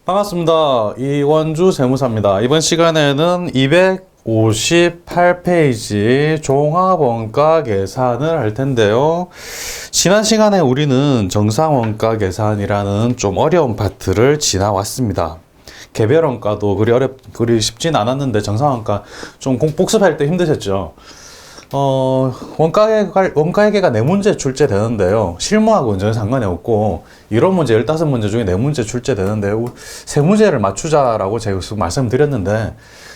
반갑습니다. 이원주 세무사입니다. 이번 시간에는 258페이지 종합원가 계산을 할 텐데요. 지난 시간에 우리는 정상원가 계산이라는 좀 어려운 파트를 지나왔습니다. 개별원가도 그리 쉽진 않았는데 정상원가 좀 복습할 때 힘드셨죠? 원가회계가 4문제 출제되는데요. 실무하고는 전혀 상관이 없고, 이론 문제 15문제 중에 4문제 출제되는데, 3문제를 맞추자라고 제가 말씀드렸는데,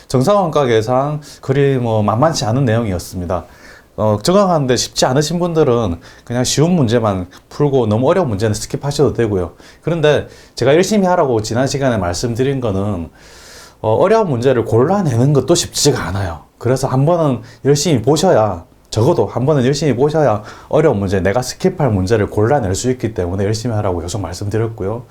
정상원가 계산, 그리 만만치 않은 내용이었습니다. 적응하는데 쉽지 않으신 분들은 그냥 쉬운 문제만 풀고 너무 어려운 문제는 스킵하셔도 되고요. 그런데 제가 열심히 하라고 지난 시간에 말씀드린 거는, 어려운 문제를 골라내는 것도 쉽지가 않아요. 그래서 한 번은 열심히 보셔야, 적어도 한 번은 열심히 보셔야 어려운 문제, 내가 스킵할 문제를 골라낼 수 있기 때문에 열심히 하라고 계속 말씀드렸고요.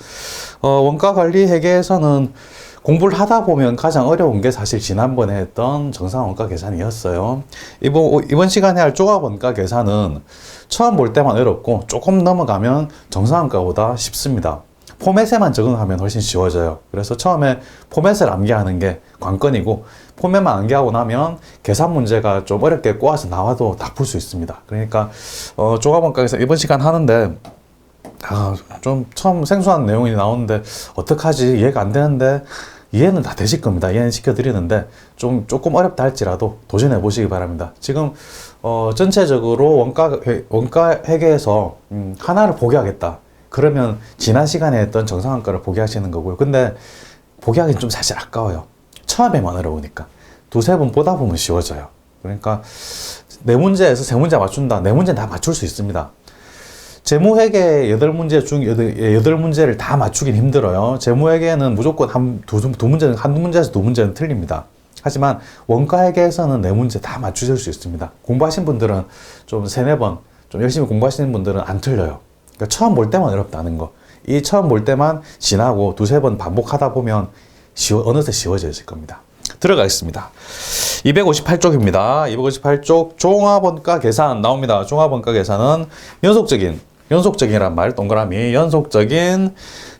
원가관리 회계에서는 공부를 하다 보면 가장 어려운 게 사실 지난번에 했던 정상원가 계산이었어요. 이번 시간에 할 종합원가 계산은 처음 볼 때만 어렵고 조금 넘어가면 정상원가보다 쉽습니다. 포맷에만 적응하면 훨씬 쉬워져요. 그래서 처음에 포맷을 암기하는 게 관건이고, 포맷만 암기하고 나면 계산 문제가 좀 어렵게 꼬아서 나와도 다 풀 수 있습니다. 그러니까 종합원가에서 이번 시간 하는데 좀 처음 생소한 내용이 나오는데 어떡하지, 이해가 안 되는데, 이해는 다 되실 겁니다. 이해는 시켜드리는데 조금 어렵다 할지라도 도전해 보시기 바랍니다. 지금 전체적으로 원가 회계에서 하나를 포기하겠다, 그러면 지난 시간에 했던 정상원가를 포기하시는 거고요. 근데 포기하기는 좀 사실 아까워요. 처음에만 어려우니까. 두세 번 보다 보면 쉬워져요. 그러니까 4문제에서 3문제 맞춘다. 4문제는 다 맞출 수 있습니다. 재무회계 8문제 중 8문제를 다 맞추긴 힘들어요. 재무회계는 무조건 두 문제는, 한두 문제에서 2문제는 틀립니다. 하지만 원가회계에서는 4문제 다 맞추실 수 있습니다. 공부하신 분들은 좀 3-4번, 좀 열심히 공부하시는 분들은 안 틀려요. 그러니까 처음 볼 때만 어렵다는 거. 이 처음 볼 때만 지나고 2-3번 반복하다 보면 어느새 쉬워질 겁니다. 들어가겠습니다. 258쪽입니다. 258쪽 종합원가 계산 나옵니다. 종합원가 계산은 연속적이란 말, 동그라미, 연속적인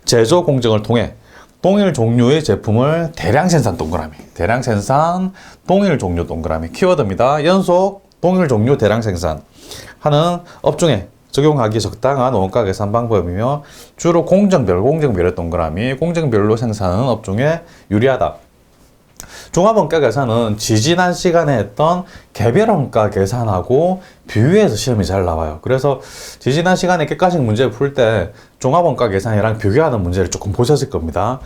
제조 공정을 통해 동일 종류의 제품을 대량 생산, 동그라미, 대량 생산, 동일 종류, 동그라미, 키워드입니다. 연속, 동일 종류, 대량 생산 하는 업종에 적용하기 적당한 원가 계산 방법이며, 주로 공정별의 동그라미, 공정별로 생산하는 업종에 유리하다. 종합원가 계산은 지지난 시간에 했던 개별원가 계산하고 비교해서 시험이 잘 나와요. 그래서 지지난 시간에 객관식 문제 풀 때 종합원가 계산이랑 비교하는 문제를 조금 보셨을 겁니다.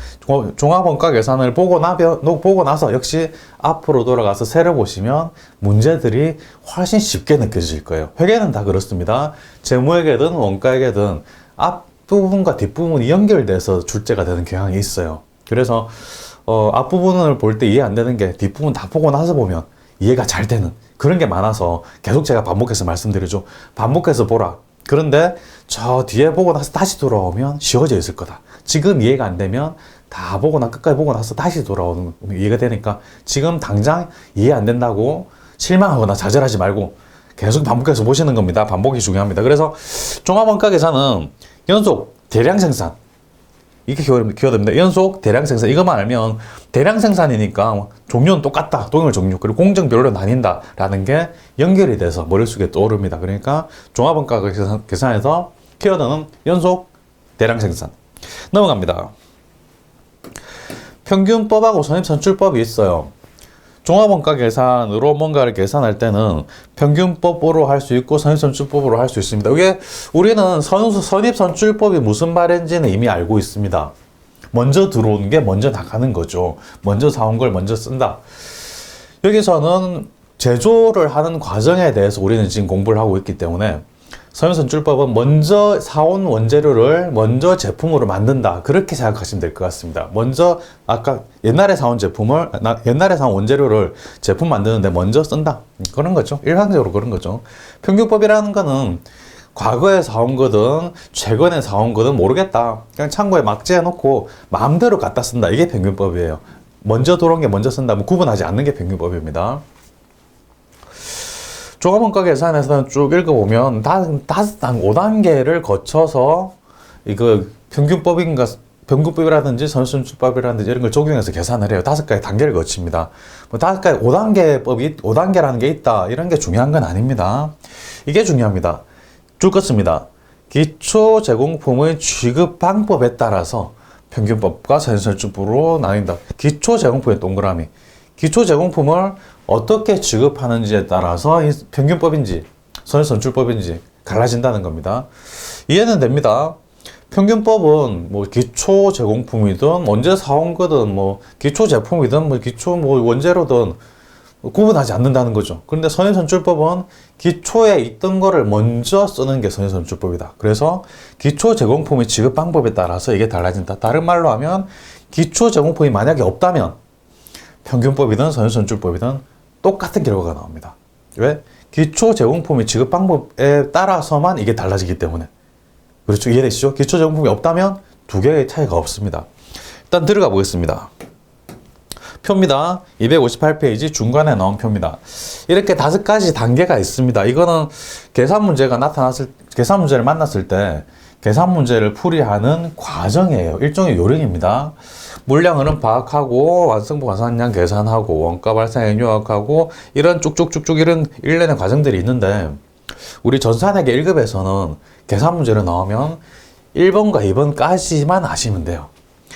종합원가 계산을 보고 나서 역시 앞으로 돌아가서 세려 보시면 문제들이 훨씬 쉽게 느껴질 거예요. 회계는 다 그렇습니다. 재무회계든 원가회계든 앞부분과 뒷부분이 연결돼서 출제가 되는 경향이 있어요. 그래서 앞부분을 볼 때 이해 안 되는 게 뒷부분 다 보고 나서 보면 이해가 잘 되는 그런 게 많아서 계속 제가 반복해서 말씀드리죠. 반복해서 보라. 그런데 저 뒤에 보고 나서 다시 돌아오면 쉬워져 있을 거다. 지금 이해가 안 되면 다 끝까지 보고 나서 다시 돌아오는 이해가 되니까, 지금 당장 이해 안 된다고 실망하거나 좌절하지 말고 계속 반복해서 보시는 겁니다. 반복이 중요합니다. 그래서 종합원가 계산은 연속 대량 생산, 이게 키워드입니다. 연속 대량 생산. 이것만 알면 대량 생산이니까 종류는 똑같다. 동일 종류. 그리고 공정별로 나뉜다. 라는 게 연결이 돼서 머릿속에 떠오릅니다. 그러니까 종합원가 계산에서 키워드는 연속 대량 생산. 넘어갑니다. 평균법하고 선입선출법이 있어요. 종합원가 계산으로 뭔가를 계산할 때는 평균법으로 할 수 있고 선입선출법으로 할 수 있습니다. 이게 우리는 선입선출법이 무슨 말인지는 이미 알고 있습니다. 먼저 들어오는 게 먼저 나가는 거죠. 먼저 사온 걸 먼저 쓴다. 여기서는 제조를 하는 과정에 대해서 우리는 지금 공부를 하고 있기 때문에 선입선출법은 먼저 사온 원재료를 먼저 제품으로 만든다, 그렇게 생각하시면 될 것 같습니다. 먼저 아까 옛날에 사온 원재료를 제품 만드는데 먼저 쓴다, 그런 거죠. 일반적으로 그런 거죠. 평균법이라는 거는 과거에 사온 거든 최근에 사온 거든 모르겠다, 그냥 창고에 막지해 놓고 마음대로 갖다 쓴다, 이게 평균법이에요. 먼저 들어온 게 먼저 쓴다, 구분하지 않는 게 평균법입니다. 종합원가 계산에서는 쭉 읽어보면 5단계를 거쳐서 이거 평균법이라든지 선순출법이라든지 이런 걸 적용해서 계산을 해요. 5가지 단계를 거칩니다. 뭐 5가지 5단계라는 게 있다. 이런 게 중요한 건 아닙니다. 이게 중요합니다. 줄 것입니다. 기초 제공품의 취급 방법에 따라서 평균법과 선순출법으로 나뉜다. 기초 제공품의 동그라미. 기초 제공품을 어떻게 취급하는지에 따라서 평균법인지 선순출법인지 갈라진다는 겁니다. 이해는 됩니다. 평균법은 뭐 기초 제공품이든 언제 사온 거든 뭐 기초 제품이든 뭐 기초 뭐 원재료든 구분하지 않는다는 거죠. 그런데 선의선출법은 기초에 있던 거를 먼저 쓰는 게 선의선출법이다. 그래서 기초 제공품의 지급 방법에 따라서 이게 달라진다. 다른 말로 하면 기초 제공품이 만약에 없다면 평균법이든 선의선출법이든 똑같은 결과가 나옵니다. 왜? 기초 제공품의 지급 방법에 따라서만 이게 달라지기 때문에. 그렇죠. 이해되시죠? 기초 제공품이 없다면 두 개의 차이가 없습니다. 일단 들어가 보겠습니다. 표입니다. 258페이지 중간에 나온 표입니다. 이렇게 5가지 단계가 있습니다. 이거는 계산 문제를 만났을 때 계산 문제를 풀이하는 과정이에요. 일종의 요령입니다. 물량은 파악하고 완성부 완산량 계산하고 원가 발생액 요약하고 이런 쭉쭉쭉쭉 이런 일련의 과정들이 있는데 우리 전산회계 1급에서는 계산 문제로 나오면 1번과 2번까지만 아시면 돼요.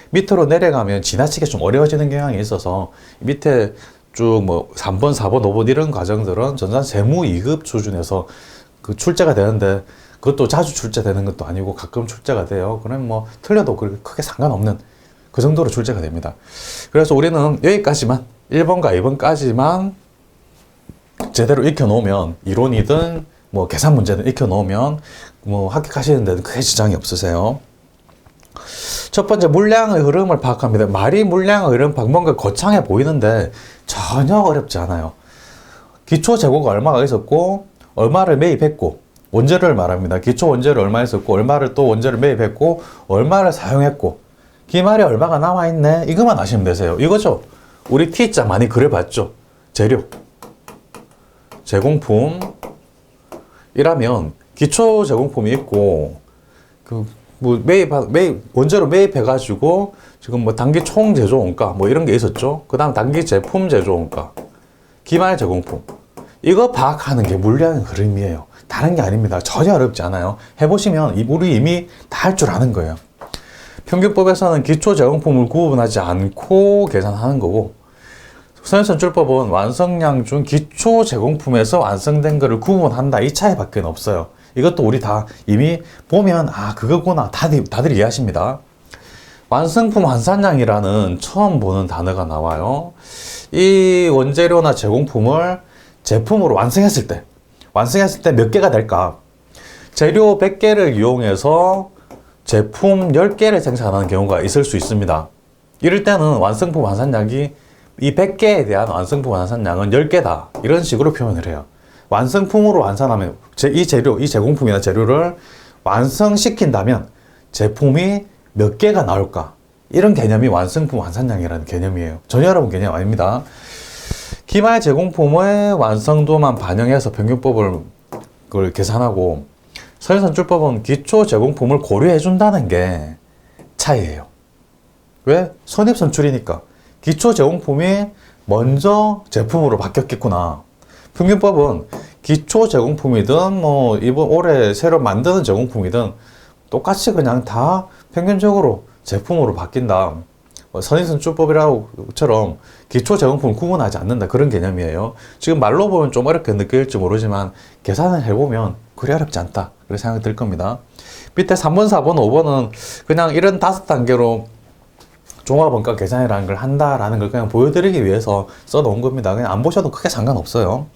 밑으로 내려가면 지나치게 좀 어려워지는 경향이 있어서 밑에 쭉 뭐 3번, 4번, 5번 이런 과정들은 전산 세무 2급 수준에서 그 출제가 되는데 그것도 자주 출제되는 것도 아니고 가끔 출제가 돼요. 그러면 뭐 틀려도 그렇게 크게 상관없는 그 정도로 출제가 됩니다. 그래서 우리는 여기까지만 1번과 2번까지만 제대로 익혀놓으면 이론이든 뭐 계산 문제는 익혀놓으면 뭐 합격하시는 데는 크게 지장이 없으세요. 첫 번째 물량의 흐름을 파악합니다. 말이 물량의 흐름 뭔가 거창해 보이는데 전혀 어렵지 않아요. 기초 재고가 얼마가 있었고 얼마를 매입했고 원재료를 말합니다. 기초 원재료 얼마 있었고 얼마를 또 원재료 매입했고 얼마를 사용했고 기말에 얼마가 남아있네 이것만 아시면 되세요. 이거죠. 우리 T자 많이 그려봤죠. 재료 제공품 이라면 기초 제공품이 있고 뭐 원재료 매입해가지고 지금 뭐 단기 총 제조 원가 뭐 이런 게 있었죠. 그 다음 단기 제품 제조 원가, 기말 제공품 이거 파악하는 게 물량의 흐름이에요. 다른 게 아닙니다. 전혀 어렵지 않아요. 해보시면 우리 이미 다 할 줄 아는 거예요. 평균법에서는 기초 제공품을 구분하지 않고 계산하는 거고 선의선출법은 완성량 중 기초 제공품에서 완성된 거를 구분한다 이 차이밖에 없어요. 이것도 우리 다 이미 보면 아 그거구나 다들 이해하십니다. 완성품 환산량이라는 처음 보는 단어가 나와요. 이 원재료나 제공품을 제품으로 완성했을 때 몇 개가 될까? 재료 100개를 이용해서 제품 10개를 생산하는 경우가 있을 수 있습니다. 이럴 때는 완성품 환산량이 이 100개에 대한 완성품 완산량은 10개다. 이런 식으로 표현을 해요. 완성품으로 완산하면 이 제공품이나 재료를 완성시킨다면 제품이 몇 개가 나올까? 이런 개념이 완성품 완산량이라는 개념이에요. 전혀 어려운 개념 아닙니다. 기말 제공품의 완성도만 반영해서 평균법을 계산하고 선의선출법은 기초 제공품을 고려해 준다는 게 차이예요. 왜? 선입선출이니까. 기초 제공품이 먼저 제품으로 바뀌었겠구나. 평균법은 기초 제공품이든 뭐 이번 올해 새로 만드는 제공품이든 똑같이 그냥 다 평균적으로 제품으로 바뀐다. 선의선출법이라고처럼 기초 제공품을 구분하지 않는다 그런 개념이에요. 지금 말로 보면 좀 어렵게 느낄지 모르지만 계산을 해보면 그리 어렵지 않다 그렇게 생각이 들 겁니다. 밑에 3번, 4번, 5번은 그냥 이런 5단계로 종합원가 계산이라는 걸 한다라는 걸 그냥 보여드리기 위해서 써놓은 겁니다. 그냥 안 보셔도 크게 상관없어요.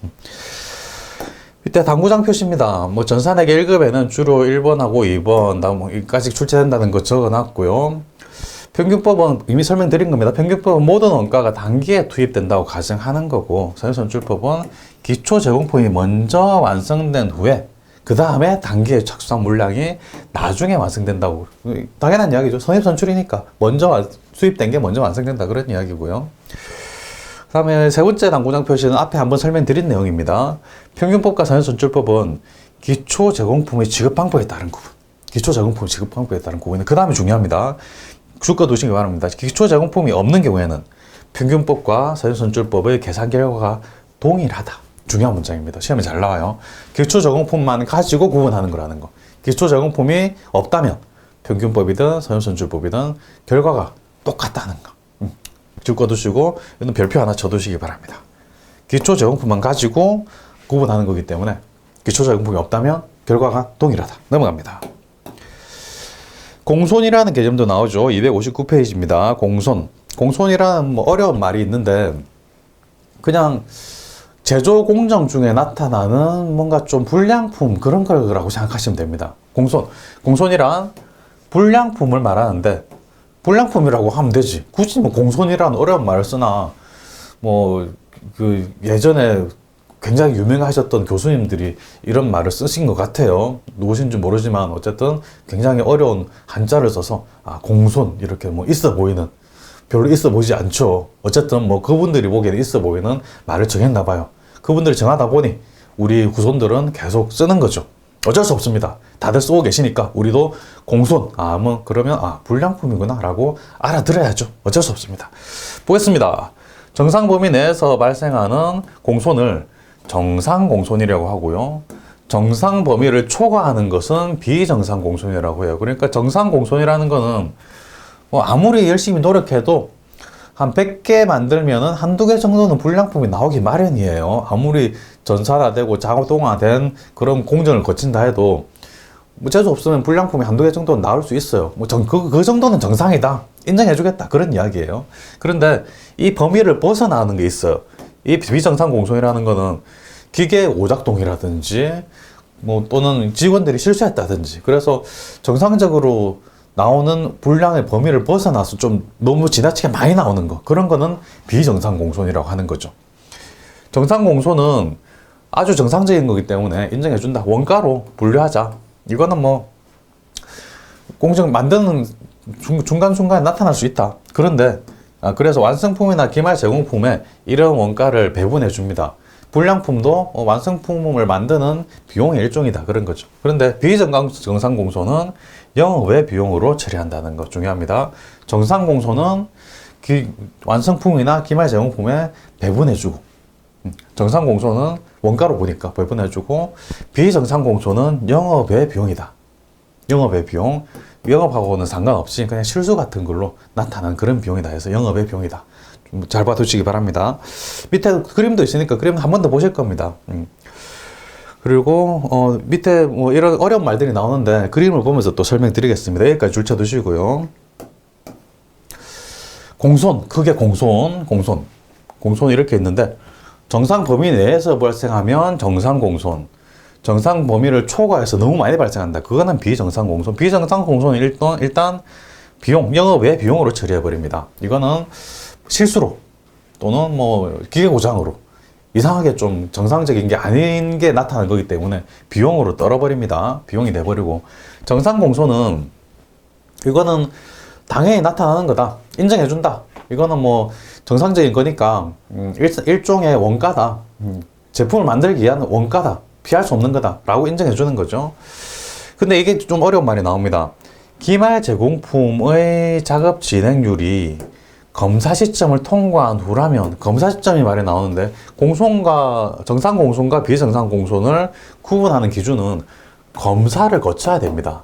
밑에 당구장 표시입니다. 뭐 전산회계 1급에는 주로 1번하고 2번, 다음까지 출제된다는 거 적어놨고요. 평균법은 이미 설명드린 겁니다. 평균법은 모든 원가가 단기에 투입된다고 가정하는 거고, 선의선출법은 기초 제공품이 먼저 완성된 후에 그 다음에 단기에 착수한 물량이 나중에 완성된다고. 당연한 이야기죠. 선입선출이니까 먼저 수입된 게 먼저 완성된다 그런 이야기고요. 그 다음에 세 번째 당구장 표시는 앞에 한번 설명드린 내용입니다. 평균법과 선입선출법은 기초 제공품의 지급 방법에 따른 구분. 기초 제공품 지급 방법에 따른 구분은 그 다음에 중요합니다. 주가 두시기 바랍니다. 기초제공품이 없는 경우에는 평균법과 사전선출법의 계산 결과가 동일하다. 중요한 문장입니다. 시험에 잘 나와요. 기초제공품만 가지고 구분하는 거라는 거. 기초제공품이 없다면 평균법이든 사전선출법이든 결과가 똑같다는 거. 주가 두시고 이건 별표 하나 쳐두시기 바랍니다. 기초제공품만 가지고 구분하는 거기 때문에 기초제공품이 없다면 결과가 동일하다. 넘어갑니다. 공손이라는 개념도 나오죠. 259페이지입니다. 공손. 공손이라는 뭐 어려운 말이 있는데 그냥 제조 공정 중에 나타나는 뭔가 좀 불량품 그런 거라고 생각하시면 됩니다. 공손. 공손이란 불량품을 말하는데 불량품이라고 하면 되지. 굳이 뭐 공손이라는 어려운 말을 쓰나. 뭐 그 예전에 굉장히 유명하셨던 교수님들이 이런 말을 쓰신 것 같아요. 누구신지 모르지만 어쨌든 굉장히 어려운 한자를 써서 공손 이렇게 뭐 있어 보이는, 별로 있어 보이지 않죠. 어쨌든 뭐 그분들이 보기에는 있어 보이는 말을 정했나 봐요. 그분들이 정하다 보니 우리 후손들은 계속 쓰는 거죠. 어쩔 수 없습니다. 다들 쓰고 계시니까 우리도 공손, 뭐 그러면 불량품이구나 라고 알아들어야죠. 어쩔 수 없습니다. 보겠습니다. 정상 범위 내에서 발생하는 공손을 정상 공손이라고 하고요. 정상 범위를 초과하는 것은 비정상 공손이라고 해요. 그러니까 정상 공손이라는 거는 뭐 아무리 열심히 노력해도 한 100개 만들면은 한두 개 정도는 불량품이 나오기 마련이에요. 아무리 전산화되고 자동화된 그런 공정을 거친다 해도 뭐 재수 없으면 불량품이 한두 개 정도는 나올 수 있어요. 그 정도는 정상이다. 인정해주겠다. 그런 이야기예요. 그런데 이 범위를 벗어나는 게 있어요. 이 비정상 공손이라는 거는 기계 오작동이라든지 뭐 또는 직원들이 실수했다든지 그래서 정상적으로 나오는 불량의 범위를 벗어나서 좀 너무 지나치게 많이 나오는 거, 그런 거는 비정상 공손이라고 하는 거죠. 정상 공손은 아주 정상적인 거기 때문에 인정해준다. 원가로 분류하자. 이거는 뭐 공정 만드는 중간중간에 나타날 수 있다. 그런데 그래서 완성품이나 기말 제공품에 이런 원가를 배분해 줍니다. 불량품도 완성품을 만드는 비용의 일종이다. 그런 거죠. 그런데 비정상 공손은 영업의 비용으로 처리한다는 거 중요합니다. 정상 공손은 완성품이나 기말 제공품에 배분해 주고, 정상 공손은 원가로 보니까 배분해 주고, 비정상 공손은 영업의 비용이다. 영업의 비용, 영업하고는 상관없이 그냥 실수 같은 걸로 나타난 그런 비용이다 해서 영업의 비용이다. 좀 잘 봐두시기 바랍니다. 밑에 그림도 있으니까 그림 한 번 더 보실 겁니다. 그리고 밑에 뭐 이런 어려운 말들이 나오는데 그림을 보면서 또 설명드리겠습니다. 여기까지 줄 쳐두시고요. 공손, 크게 공손 이렇게 있는데 정상 범위 내에서 발생하면 정상 공손, 정상 범위를 초과해서 너무 많이 발생한다. 그거는 비정상 공손. 비정상 공손은 일단 비용, 영업의 비용으로 처리해버립니다. 이거는 실수로 또는 뭐 기계 고장으로 이상하게 좀 정상적인 게 아닌 게 나타난 거기 때문에 비용으로 떨어버립니다. 비용이 돼버리고, 정상 공손은 이거는 당연히 나타나는 거다. 인정해준다. 이거는 뭐 정상적인 거니까 일종의 원가다. 제품을 만들기 위한 원가다. 피할 수 없는 거다 라고 인정해 주는 거죠. 근데 이게 좀 어려운 말이 나옵니다. 기말 제공품의 작업 진행률이 검사 시점을 통과한 후라면, 검사 시점이 말이 나오는데 정상 공손과 비정상 공손을 구분하는 기준은 검사를 거쳐야 됩니다.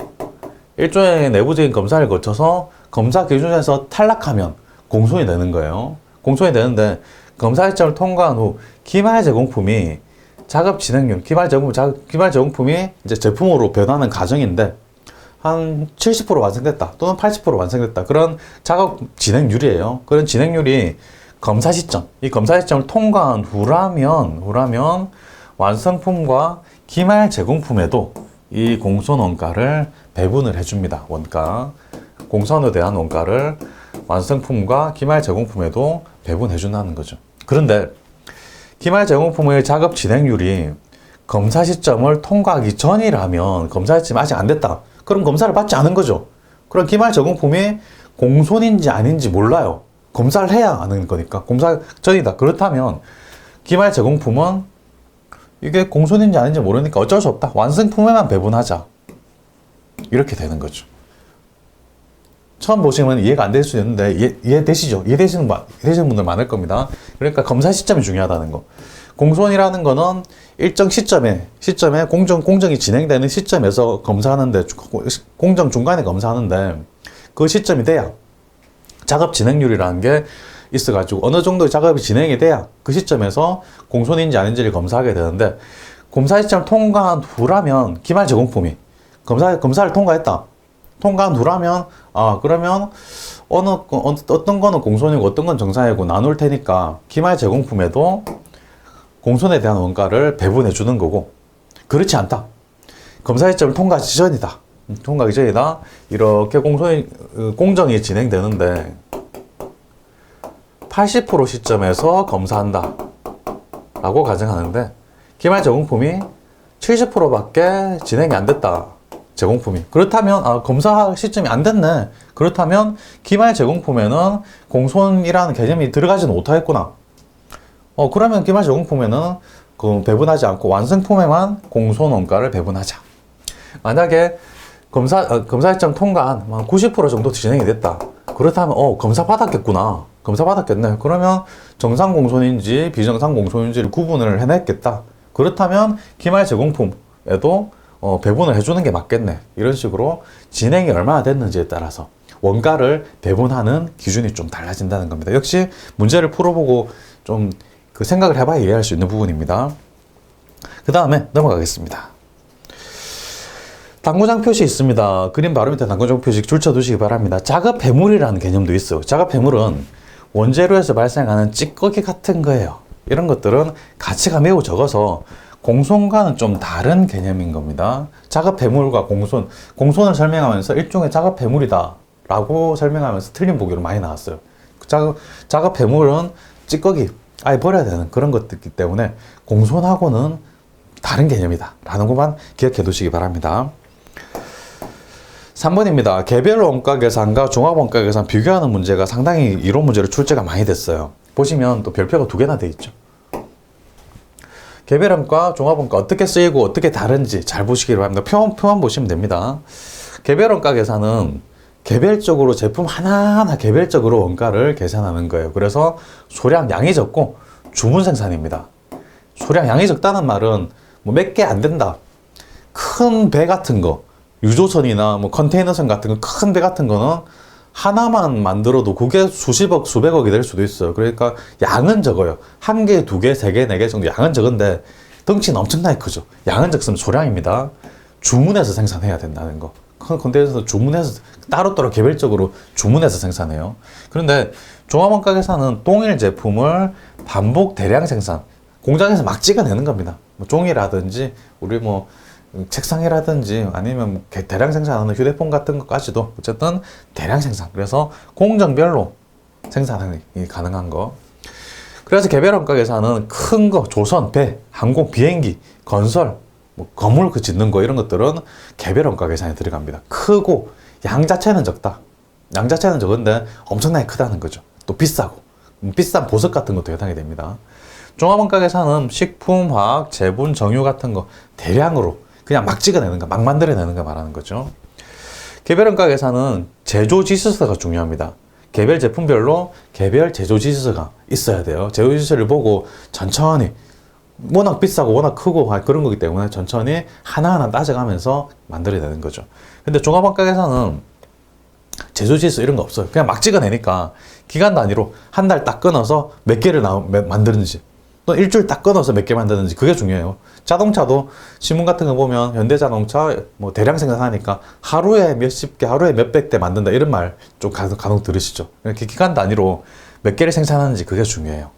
일종의 내부적인 검사를 거쳐서 검사 기준에서 탈락하면 공손이 되는 거예요. 공손이 되는데 검사 시점을 통과한 후 기말 제공품이 작업 진행률, 기말 제공품이 이제 제품으로 변하는 과정인데 한 70% 완성됐다 또는 80% 완성됐다, 그런 작업 진행률이에요. 그런 진행률이 검사 시점, 이 검사 시점을 통과한 후라면 완성품과 기말 제공품에도 이 공손 원가를 배분을 해줍니다. 원가, 공손에 대한 원가를 완성품과 기말 제공품에도 배분해 준다는 거죠. 그런데 기말 제공품의 작업 진행률이 검사 시점을 통과하기 전이라면, 검사 시점이 아직 안 됐다, 그럼 검사를 받지 않은 거죠. 그럼 기말 제공품이 공손인지 아닌지 몰라요. 검사를 해야 아는 거니까. 검사 전이다. 그렇다면 기말 제공품은 이게 공손인지 아닌지 모르니까 어쩔 수 없다. 완성품에만 배분하자. 이렇게 되는 거죠. 처음 보시면 이해가 안 될 수 있는데 이해되시죠? 이해되시는 분들 많을 겁니다. 그러니까 검사 시점이 중요하다는 거. 공소원이라는 거는 일정 시점에 공정이 진행되는 시점에서 검사하는데, 공정 중간에 검사하는데, 그 시점이 돼야 작업 진행률이라는 게 있어가지고 어느 정도의 작업이 진행이 돼야 그 시점에서 공소인지 아닌지를 검사하게 되는데, 검사 시점을 통과한 후라면 기말 제공품이 검사를 통과한 후라면 그러면 어떤 거는 공소인이고 어떤 건 정상이고 나눌 테니까 기말 제공품에도 공소인에 대한 원가를 배분해 주는 거고, 그렇지 않다. 검사 시점을 통과하기 전이다. 이렇게 공정이 진행되는데 80% 시점에서 검사한다 라고 가정하는데, 기말 제공품이 70%밖에 진행이 안 됐다. 제공품이. 그렇다면 검사 시점이 안 됐네. 그렇다면 기말 제공품에는 공소인이라는 개념이 들어가지는 못하겠구나. 그러면 기말 제공품에는 배분하지 않고 완성품에만 공소인 원가를 배분하자. 만약에 검사 시점 통과한 90% 정도 진행이 됐다. 그렇다면 검사 받았겠네. 그러면 정상 공소인지 비정상 공소인지를 구분을 해냈겠다. 그렇다면 기말 제공품에도 배분을 해주는 게 맞겠네. 이런 식으로 진행이 얼마나 됐는지에 따라서 원가를 배분하는 기준이 좀 달라진다는 겁니다. 역시 문제를 풀어보고 좀 그 생각을 해봐야 이해할 수 있는 부분입니다. 그 다음에 넘어가겠습니다. 당구장 표시 있습니다. 그림 바로 밑에 당구장 표시 줄쳐 두시기 바랍니다. 작업 배물이라는 개념도 있어요. 작업 배물은 원재료에서 발생하는 찌꺼기 같은 거예요. 이런 것들은 가치가 매우 적어서 공소인과는 좀 다른 개념인 겁니다. 작업 배물과 공소를 설명하면서 일종의 작업 배물이다 라고 설명하면서 틀린 보기로 많이 나왔어요. 작업 배물은 찌꺼기 아예 버려야 되는 그런 것들이기 때문에 공소하고는 다른 개념이다 라는 것만 기억해 두시기 바랍니다. 3번입니다. 개별 원가 계산과 종합 원가 계산 비교하는 문제가 상당히 이론 문제로 출제가 많이 됐어요. 보시면 또 별표가 2개나 돼 있죠. 개별 원가, 종합 원가 어떻게 쓰이고 어떻게 다른지 잘 보시기 바랍니다. 표만 보시면 됩니다. 개별 원가 계산은 개별적으로 제품 하나하나 개별적으로 원가를 계산하는 거예요. 그래서 소량 양이 적고 주문 생산입니다. 소량 양이 적다는 말은 몇 개 안 된다. 큰 배 같은 거, 유조선이나 컨테이너선 같은 거, 큰 배 같은 거는 하나만 만들어도 그게 수십억, 수백억이 될 수도 있어요. 그러니까 양은 적어요. 1개, 2개, 3개, 4개 정도 양은 적은데 덩치는 엄청나게 크죠. 양은 적으면 소량입니다. 주문해서 생산해야 된다는 거. 큰 컨테이너에서 주문해서 따로따로 개별적으로 주문해서 생산해요. 그런데 종합원가 계산은 동일 제품을 반복 대량 생산, 공장에서 막 찍어내는 겁니다. 종이라든지 우리 책상이라든지 아니면 대량 생산하는 휴대폰 같은 것까지도 어쨌든 대량 생산. 그래서 공정별로 생산이 가능한 거. 그래서 개별 원가 계산은 큰 거, 조선, 배, 항공, 비행기, 건설, 건물 짓는 거 이런 것들은 개별 원가 계산에 들어갑니다. 크고 양 자체는 적다. 양 자체는 적은데 엄청나게 크다는 거죠. 또 비싸고 비싼 보석 같은 것도 해당이 됩니다. 종합 원가 계산은 식품, 화학, 제분, 정유 같은 거 대량으로 그냥 막 찍어내는 거, 막 만들어내는 거 말하는 거죠. 개별 원가 계산은 제조 지수서가 중요합니다. 개별 제품별로 개별 제조 지수서가 있어야 돼요. 제조 지수를 보고 천천히 워낙 비싸고 워낙 크고 그런 거기 때문에 천천히 하나하나 따져가면서 만들어야 되는 거죠. 근데 종합원가 계산은 제조지수 이런 거 없어요. 그냥 막 찍어내니까 기간 단위로 한 달 딱 끊어서 몇 개를 만드는지 또 일주일 딱 끊어서 몇 개 만드는지 그게 중요해요. 자동차도 신문 같은 거 보면 현대자동차 대량 생산하니까 하루에 몇십 개, 하루에 몇백 대 만든다 이런 말 좀 간혹 들으시죠. 이렇게 기간 단위로 몇 개를 생산하는지 그게 중요해요.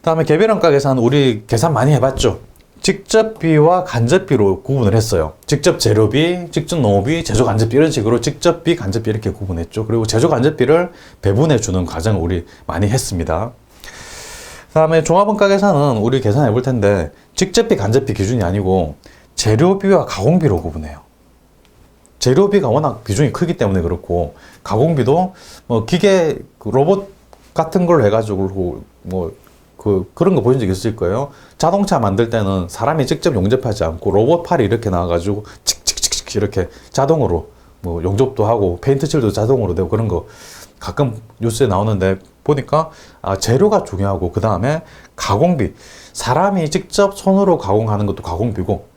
다음에 개별 원가 계산 우리 계산 많이 해봤죠. 직접비와 간접비로 구분을 했어요. 직접 재료비, 직접 농업비, 제조 간접비 이런 식으로 직접비, 간접비 이렇게 구분했죠. 그리고 제조 간접비를 배분해 주는 과정을 우리 많이 했습니다. 다음에 종합원가 계산은 우리 계산해 볼 텐데 직접비, 간접비 기준이 아니고 재료비와 가공비로 구분해요. 재료비가 워낙 비중이 크기 때문에 그렇고 가공비도 기계, 로봇 같은 걸로 해가지고 그런 거 보신 적 있을 거예요. 자동차 만들 때는 사람이 직접 용접하지 않고 로봇 팔이 이렇게 나와가지고 칙칙칙칙 이렇게 자동으로 뭐 용접도 하고 페인트 칠도 자동으로 되고 그런 거 가끔 뉴스에 나오는데 보니까 재료가 중요하고 그 다음에 가공비, 사람이 직접 손으로 가공하는 것도 가공비고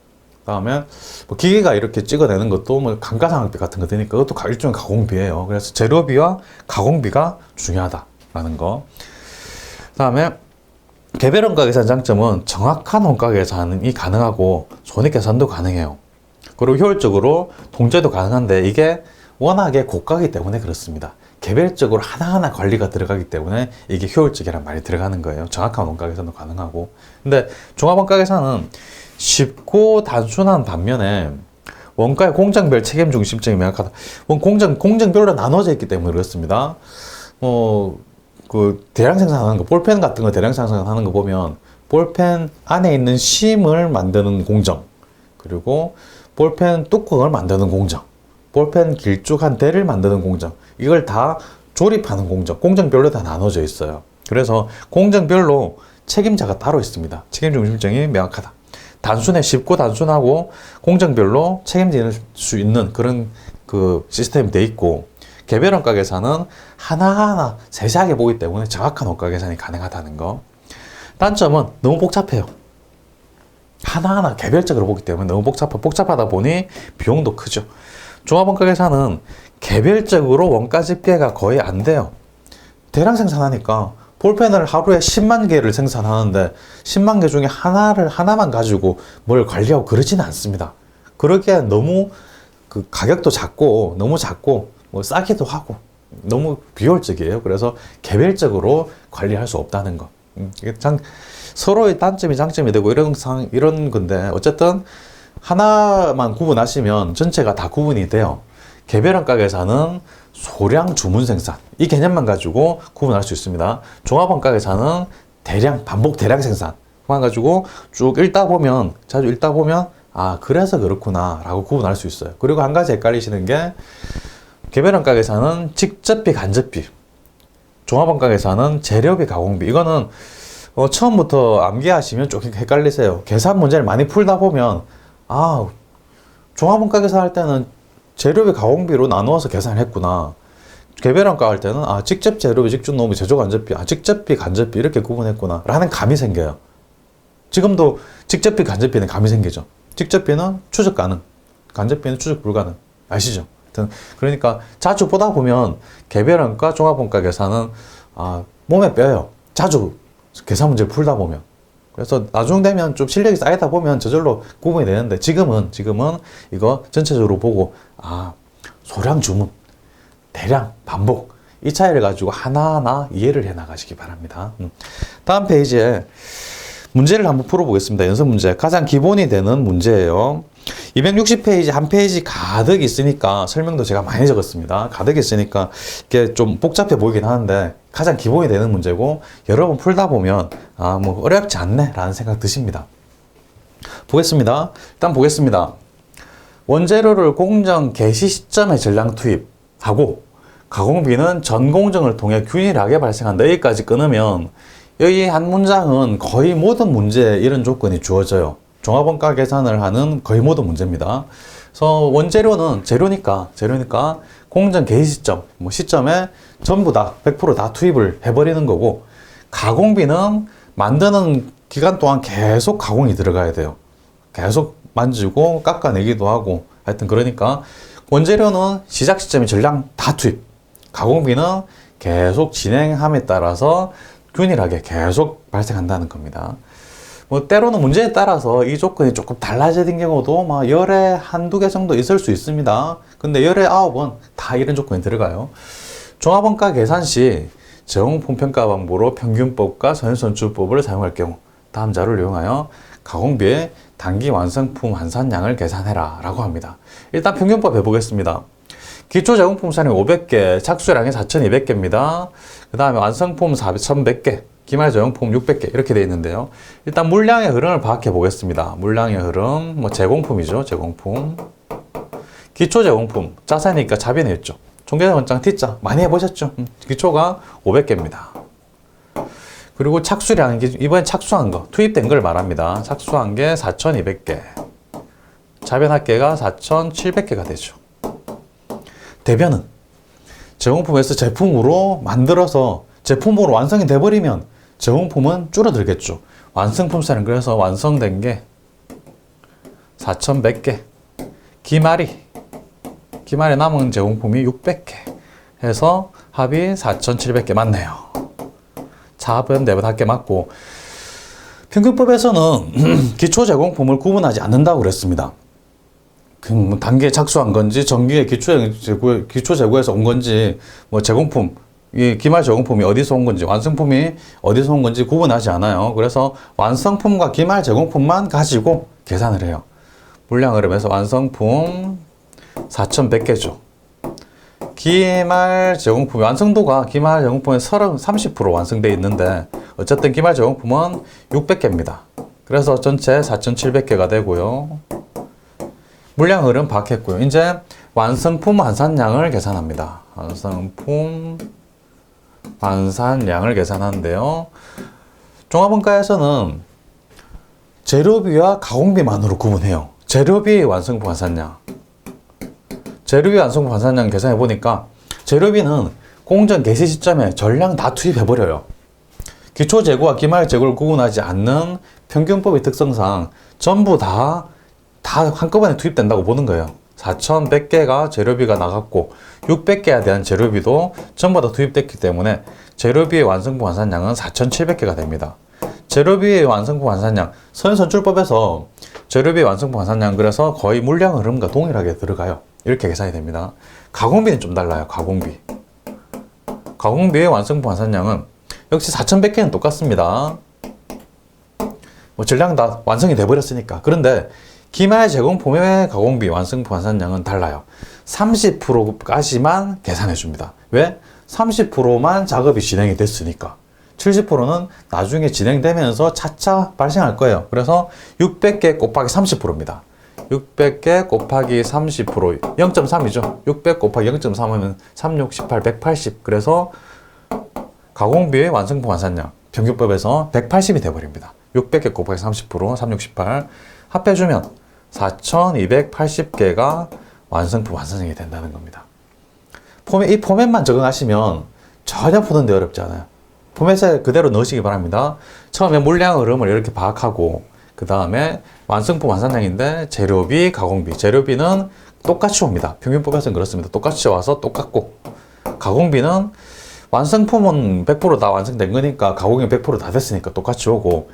그 다음에 뭐 기계가 이렇게 찍어내는 것도 뭐 감가상각비 같은 거 드니까 그것도 일종의 가공비예요. 그래서 재료비와 가공비가 중요하다라는 거. 그 다음에 개별 원가 계산 장점은 정확한 원가 계산이 가능하고 손익 계산도 가능해요. 그리고 효율적으로 통제도 가능한데 이게 워낙에 고가이기 때문에 그렇습니다. 개별적으로 하나하나 관리가 들어가기 때문에 이게 효율적이란 말이 들어가는 거예요. 정확한 원가 계산도 가능하고. 근데 종합 원가 계산은 쉽고 단순한 반면에 원가의 공정별 책임 중심점이 명확하다. 공정별로 나눠져 있기 때문에 그렇습니다. 그 대량 생산하는 거, 볼펜 같은 거 대량 생산하는 거 보면 볼펜 안에 있는 심을 만드는 공정, 그리고 볼펜 뚜껑을 만드는 공정, 볼펜 길쭉한 대를 만드는 공정, 이걸 다 조립하는 공정, 공정별로 다 나눠져 있어요. 그래서 공정별로 책임자가 따로 있습니다. 책임 중심점이 명확하다. 쉽고 단순하고 공정별로 책임질 수 있는 그런 그 시스템이 돼 있고, 개별 원가 계산은 하나하나 세세하게 보기 때문에 정확한 원가 계산이 가능하다는 거. 단점은 너무 복잡해요. 하나하나 개별적으로 보기 때문에 너무 복잡하다 보니 비용도 크죠. 종합원가 계산은 개별적으로 원가 집계가 거의 안 돼요. 대량 생산하니까 볼펜을 하루에 10만 개를 생산하는데 10만 개 중에 하나만 가지고 뭘 관리하고 그러지는 않습니다. 그러기엔 너무 그 가격도 작고 너무 작고 뭐 싸기도 하고 너무 비효율적이에요. 그래서 개별적으로 관리할 수 없다는 거. 이게 서로의 단점이 장점이 되고 이런 건데 어쨌든 하나만 구분하시면 전체가 다 구분이 돼요. 개별 원가 계산은 소량 주문 생산 이 개념만 가지고 구분할 수 있습니다. 종합 원가 계산은 반복 대량 생산 그만 가지고 쭉 자주 읽다 보면 그래서 그렇구나 라고 구분할 수 있어요. 그리고 한 가지 헷갈리시는 게 개별 원가 계산은 직접비 간접비, 종합 원가 계산은 재료비 가공비. 이거는 처음부터 암기하시면 조금 헷갈리세요. 계산 문제를 많이 풀다 보면 종합 원가 계산할 때는 재료비 가공비로 나누어서 계산을 했구나. 개별 원가 할 때는 직접 재료비, 직접 노무비, 제조 간접비, 직접비, 간접비 이렇게 구분했구나 라는 감이 생겨요. 지금도 직접비, 간접비는 감이 생기죠. 직접비는 추적 가능, 간접비는 추적 불가능. 아시죠? 그러니까 자주 보다 보면 개별 원가, 종합 원가 계산은 몸에 빼요. 자주 계산 문제를 풀다 보면. 그래서 나중 되면 좀 실력이 쌓이다 보면 저절로 구분이 되는데 지금은 이거 전체적으로 보고 소량 주문, 대량, 반복 이 차이를 가지고 하나하나 이해를 해 나가시기 바랍니다. 다음 페이지에 문제를 한번 풀어보겠습니다. 연습 문제. 가장 기본이 되는 문제예요. 260페이지 한 페이지 가득 있으니까 설명도 제가 많이 적었습니다. 가득 있으니까 이게 좀 복잡해 보이긴 하는데 가장 기본이 되는 문제고 여러 번 풀다 보면 뭐 어렵지 않네 라는 생각 드십니다. 보겠습니다. 일단 보겠습니다. 원재료를 공정 개시 시점에 전량 투입하고 가공비는 전 공정을 통해 균일하게 발생한다. 여기까지 끊으면 여기 한 문장은 거의 모든 문제에 이런 조건이 주어져요. 종합원가 계산을 하는 거의 모든 문제입니다. 그래서 원재료는 재료니까 공정 개시 시점, 시점에 전부 다 100% 다 투입을 해버리는 거고, 가공비는 만드는 기간 동안 계속 가공이 들어가야 돼요. 계속 만지고 깎아내기도 하고 하여튼 그러니까 원재료는 시작 시점이 전량 다 투입, 가공비는 계속 진행함에 따라서 균일하게 계속 발생한다는 겁니다. 때로는 문제에 따라서 이 조건이 조금 달라지는 경우도 열에 한두 개 정도 있을 수 있습니다. 근데 열에 9번 다 이런 조건이 들어가요. 종합원가 계산 시 제공품 평가 방법으로 평균법과 선행선출법을 사용할 경우 다음 자료를 이용하여 가공비의 단기 완성품 환산량을 계산해라 라고 합니다. 일단 평균법 해보겠습니다. 기초 제공품 산이 500개, 착수량이 4200개입니다. 그 다음에 완성품 1100개, 기말 제공품 600개 이렇게 되어 있는데요. 일단 물량의 흐름을 파악해 보겠습니다. 물량의 흐름, 제공품이죠. 제공품. 기초 제공품, 짜사니까 자변에 있죠. 총계원장 T자 많이 해보셨죠? 기초가 500개입니다. 그리고 착수량, 이번엔 착수한 거, 투입된 걸 말합니다. 착수한 게 4200개. 자변 합계가 4700개가 되죠. 대변은 제공품에서 제품으로 만들어서 제품으로 완성이 돼버리면 제공품은 줄어들겠죠. 완성품 수량, 그래서 완성된 게 4,100개, 기말이 남은 제공품이 600개 해서 합이 4,700개 맞네요. 차합은 네번 합계 맞고, 평균법에서는 기초 제공품을 구분하지 않는다고 그랬습니다. 단기에 착수한 건지 정기에 기초 재고에서 온 건지, 뭐 제공품, 이 기말 제공품이 어디서 온 건지, 완성품이 어디서 온 건지 구분하지 않아요. 그래서 완성품과 기말 제공품만 가지고 계산을 해요. 물량 흐름에서 완성품 4,100개죠. 기말 제공품이, 완성도가 기말 제공품의 30% 완성되어 있는데 어쨌든 기말 제공품은 600개입니다. 그래서 전체 4,700개가 되고요. 물량 흐름 파악했고요. 이제 완성품 환산량을 계산합니다. 완성품 환산량을 계산하는데요. 종합원가에서는 재료비와 가공비만으로 구분해요. 재료비 완성품 환산량. 재료비 완성품 환산량 계산해 보니까 재료비는 공정 개시 시점에 전량 다 투입해 버려요. 기초 재고와 기말 재고를 구분하지 않는 평균법의 특성상 전부 다 한꺼번에 투입된다고 보는 거예요. 4,100개가 재료비가 나갔고 600개에 대한 재료비도 전부 다 투입됐기 때문에 재료비의 완성품 환산량은 4,700개가 됩니다. 재료비의 완성품 환산량, 선인선출법에서 재료비의 완성품 환산량, 그래서 거의 물량 흐름과 동일하게 들어가요. 이렇게 계산이 됩니다. 가공비는 좀 달라요. 가공비의 완성품 환산량은 역시 4,100개는 똑같습니다. 뭐 전량 다 완성이 돼버렸으니까. 그런데 기말 제공품의 가공비 완성품 환산량은 달라요. 30%까지만 계산해 줍니다. 왜? 30%만 작업이 진행이 됐으니까. 70%는 나중에 진행되면서 차차 발생할 거예요. 그래서 600개 곱하기 30%입니다. 600개 곱하기 30%, 0.3이죠. 600 곱하기 0.3하면 3, 6, 18, 180. 그래서 가공비의 완성품 환산량, 평균법에서 180이 돼버립니다. 600개 곱하기 30%, 3, 6, 18. 합해주면 4,280개가 완성품 완성이 된다는 겁니다. 이 포맷만 적응하시면 전혀 푸는데 어렵지 않아요. 포맷에 그대로 넣으시기 바랍니다. 처음에 물량 흐름을 이렇게 파악하고, 그 다음에 완성품 완산량인데 재료비, 가공비. 재료비는 똑같이 옵니다. 평균법에서는 그렇습니다. 똑같이 와서 똑같고, 가공비는 완성품은 100% 다 완성된 거니까 가공이 100% 다 됐으니까 똑같이 오고,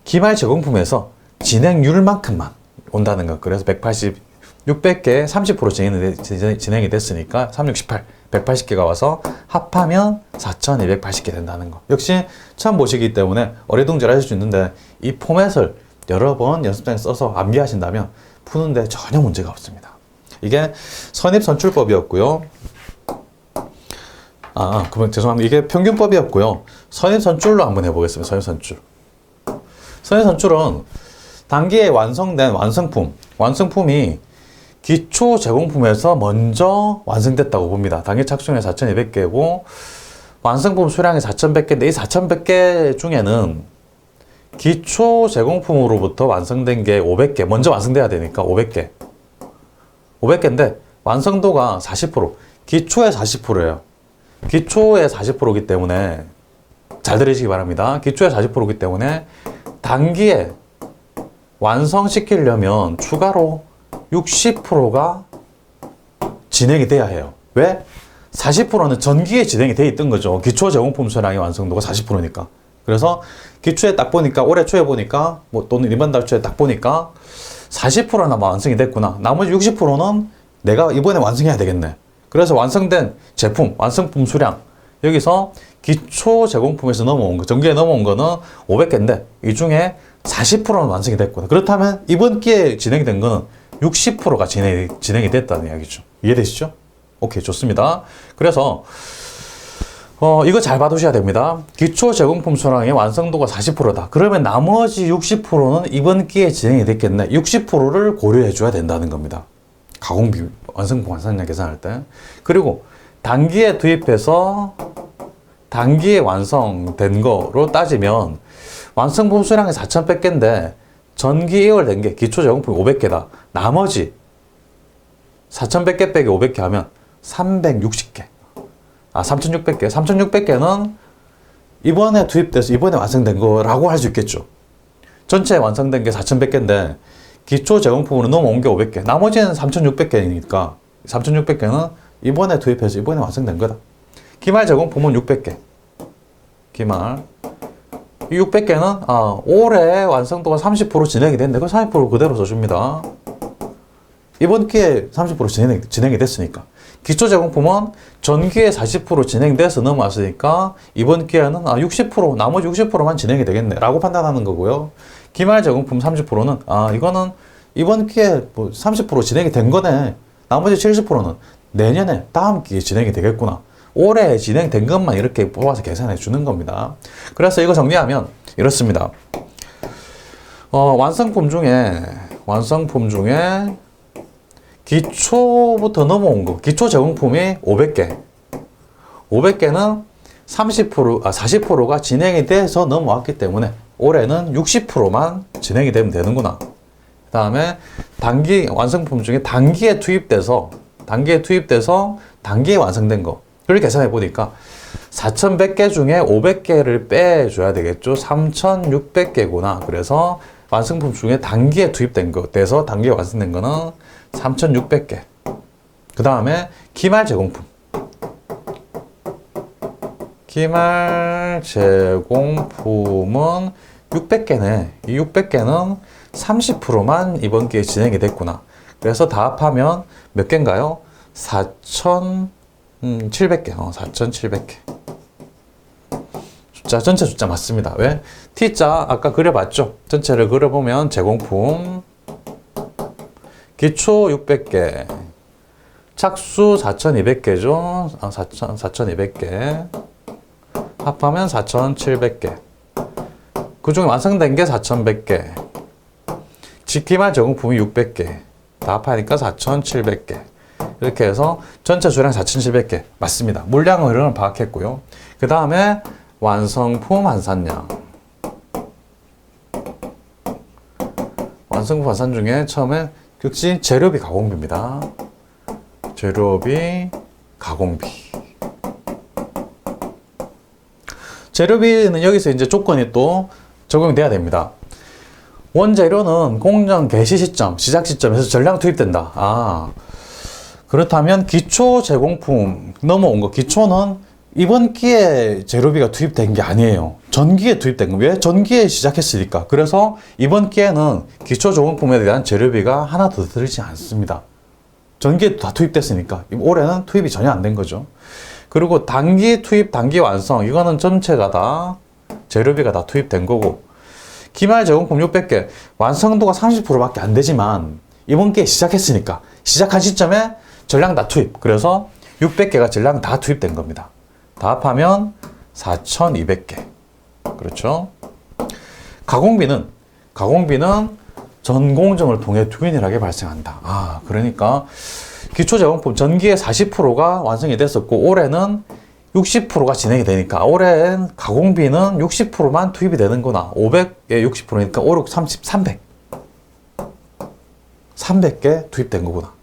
기말 제공품에서 진행률만큼만 온다는 것. 그래서 600개 30% 진행이 됐으니까 3, 6, 18, 180개가 와서 합하면 4,280개 된다는 거. 역시 처음 보시기 때문에 어리둥절 하실 수 있는데 이 포맷을 여러 번 연습장에 써서 암기하신다면 푸는데 전혀 문제가 없습니다. 이게 선입선출법이었고요. 그러면 죄송합니다. 이게 평균법이었고요. 선입선출로 한번 해보겠습니다. 선입선출. 선입선출은 단기에 완성된 완성품이 기초 제공품에서 먼저 완성됐다고 봅니다. 단기 착수량이 4,200개고 완성품 수량이 4,100개인데 이 4,100개 중에는 기초 제공품으로부터 완성된 게 500개, 먼저 완성돼야 되니까 500개인데 완성도가 40%, 기초의 40%예요. 기초의 40%이기 때문에 잘 들으시기 바랍니다. 기초의 40%이기 때문에 단기에 완성시키려면 추가로 60%가 진행이 돼야 해요. 왜? 40%는 전기에 진행이 돼 있던 거죠. 기초 제공품 수량의 완성도가 40%니까. 그래서 기초에 딱 보니까, 올해 초에 보니까, 또는 이번 달 초에 딱 보니까 40%나 완성이 됐구나. 나머지 60%는 내가 이번에 완성해야 되겠네. 그래서 완성된 제품, 완성품 수량, 여기서 기초 제공품에서 넘어온 거, 전기에 넘어온 거는 500개인데 이 중에 40%는 완성이 됐구나. 그렇다면 이번 기회에 진행이 된 거는 60%가 진행이 됐다는 이야기죠. 이해되시죠? 오케이, 좋습니다. 그래서 이거 잘 봐두셔야 됩니다. 기초 제공품 수량의 완성도가 40%다. 그러면 나머지 60%는 이번 기회에 진행이 됐겠네. 60%를 고려해 줘야 된다는 겁니다. 가공비, 완성품 완산량 계산할 때. 그리고 단기에 투입해서 단기에 완성된 거로 따지면 완성품 수량이 4,100개인데 전기 2월 된 게 기초 제공품이 500개다. 나머지 4,100개 빼기 500개 하면 360개. 3,600개. 3,600개는 이번에 투입돼서 이번에 완성된 거라고 할 수 있겠죠. 전체 완성된 게 4,100개인데 기초 제공품으로 넘어온 게 500개. 나머지는 3,600개니까 3,600개는 이번에 투입해서 이번에 완성된 거다. 기말 제공품은 600개. 기말. 이 600개는 올해 완성도가 30% 진행이 됐는데 그 30% 그대로 써줍니다. 이번 기회에 30% 진행이 됐으니까. 기초 제공품은 전기에 40% 진행돼서 넘어왔으니까 이번 기회는 60% 나머지 60%만 진행이 되겠네 라고 판단하는 거고요. 기말 제공품 30%는 이거는 이번 기회에 뭐 30% 진행이 된 거네. 나머지 70%는 내년에 다음 기회에 진행이 되겠구나. 올해 진행된 것만 이렇게 뽑아서 계산해 주는 겁니다. 그래서 이거 정리하면 이렇습니다. 완성품 중에 기초부터 넘어온 거, 기초 제공품이 500개. 500개는 40%가 진행이 돼서 넘어왔기 때문에 올해는 60%만 진행이 되면 되는구나. 그 다음에 완성품 중에 단기에 투입돼서 단기에 완성된 거. 그걸 계산해 보니까 4,100개 중에 500개를 빼줘야 되겠죠. 3,600개구나. 그래서 완성품 중에 단기에 투입된 거, 돼서 단기에 완성된 거는 3,600개. 그 다음에 기말 제공품. 기말 제공품은 600개네. 이 600개는 30%만 이번 기회에 진행이 됐구나. 그래서 다 합하면 몇 개인가요? 4,700개. 4,700개. 전체 숫자 맞습니다. 왜? T자 아까 그려봤죠? 전체를 그려보면 제공품 기초 600개 착수 4,200개죠. 4,200개 합하면 4,700개 그 중에 완성된 게 4,100개 기말 제공품이 600개 다 합하니까 4,700개 이렇게 해서 전체 수량 4,700개 맞습니다. 물량 흐름을 파악했고요. 그 다음에 완성품 환산량. 완성품 환산 중에 처음에 역시 재료비 가공비입니다. 재료비 가공비. 재료비는 여기서 이제 조건이 또 적용돼야 됩니다. 원재료는 공정 개시 시점, 시작 시점에서 전량 투입된다. 그렇다면 기초 제공품 넘어온 거, 기초는 이번 기회에 재료비가 투입된 게 아니에요. 전기에 투입된 거. 왜? 전기에 시작했으니까. 그래서 이번 기회는 기초 제공품에 대한 재료비가 하나 더 들지 않습니다. 전기에 다 투입됐으니까. 올해는 투입이 전혀 안 된 거죠. 그리고 단기 투입, 단기 완성. 이거는 전체가 다 재료비가 다 투입된 거고. 기말 제공품 600개. 완성도가 30%밖에 안 되지만 이번 기회에 시작했으니까. 시작한 시점에 전량 다 투입. 그래서 600개가 전량 다 투입된 겁니다. 다 합하면 4,200개. 그렇죠? 가공비는 전공정을 통해 균일하게 발생한다. 그러니까 기초 제공품 전기의 40%가 완성이 됐었고 올해는 60%가 진행이 되니까 올해는 가공비는 60%만 투입이 되는구나. 500에 60%니까 5, 6, 30, 300. 300개 투입된 거구나.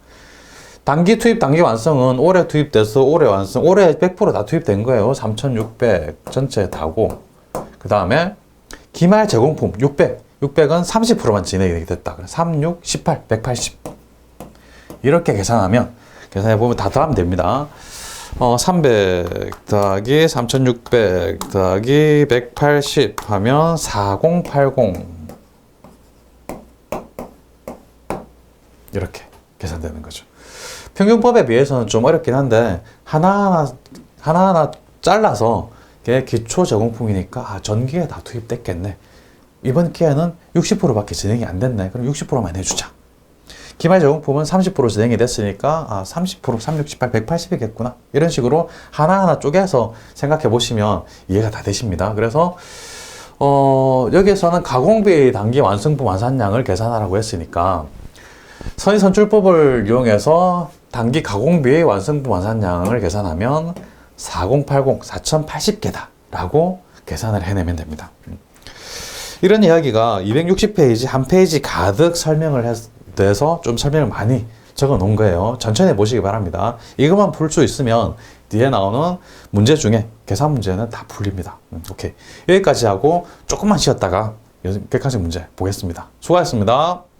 단기 투입, 단기 완성은 올해 투입돼서 올해 완성, 올해 100% 다 투입된 거예요. 3,600 전체 다고. 그 다음에 기말 제공품 600. 600은 30%만 진행이 됐다. 3, 6, 18, 180. 이렇게 계산해보면 다 더하면 됩니다. 300 더하기 3,600 더하기 180 하면 4080. 이렇게 계산되는 거죠. 평균법에 비해서는 좀 어렵긴 한데 하나하나 잘라서 기초 제공품이니까 전기에 다 투입됐겠네. 이번 기회는 60%밖에 진행이 안 됐네. 그럼 60%만 해주자. 기말 제공품은 30% 진행이 됐으니까 30%, 3, 6, 18, 180이겠구나. 이런 식으로 하나하나 쪼개서 생각해 보시면 이해가 다 되십니다. 그래서 여기에서는 가공비 단기 완성품 완산량을 계산하라고 했으니까 선의선출법을 이용해서 단기 가공비의 완성품 완산량을 계산하면 4080, 4080개다 라고 계산을 해내면 됩니다. 이런 이야기가 260페이지 한 페이지 가득 설명을 해서 좀 설명을 많이 적어 놓은 거예요. 천천히 보시기 바랍니다. 이것만 풀 수 있으면 뒤에 나오는 문제 중에 계산 문제는 다 풀립니다. 오케이. 여기까지 하고 조금만 쉬었다가 객관식 문제 보겠습니다. 수고하셨습니다.